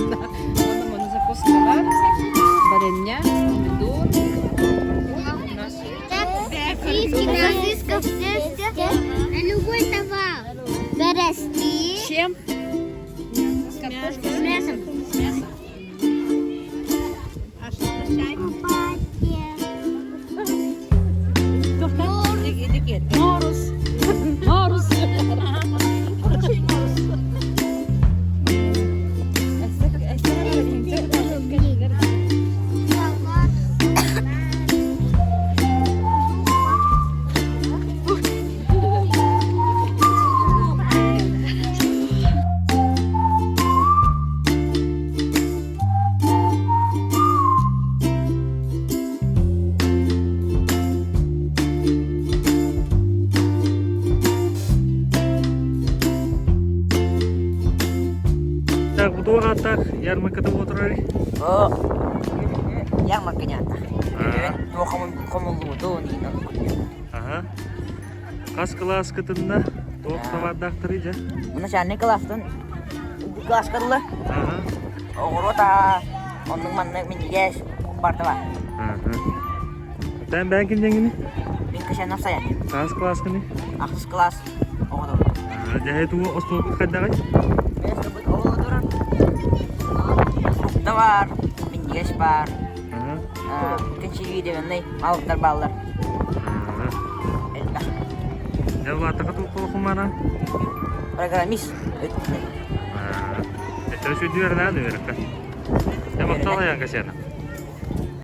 Оны закускалар, варенье, помидор. Любой товар. Берести. Чем? С мясом. А что за чай? Морус. Морус. Так, bu hatta yarmarkada oturur. Oh, yang makanya tak. Dua kamu ludo nih nak. Aha. Kas kelas ketunda, tok tawadak terija. Mana sana kelas tuh? Kelas kerla. Aha. Oh, ta, untuk mana menjigas, parta lah. Aha. Sen ben kim jengini? Bingkai sana saya. Kas kelas kini. Akhir kelas. Oh, tuh. Jahe tu ostok kadang aja. Bes sebut oh tuh orang. Tawar, menjigas par. Aha. Kecil dia nih, mau terbalar. Aha. Entah. Ya bu hatta katu kok kemana? Programis. Aha. Terus video ada kan? Ya bakal yang ke sana.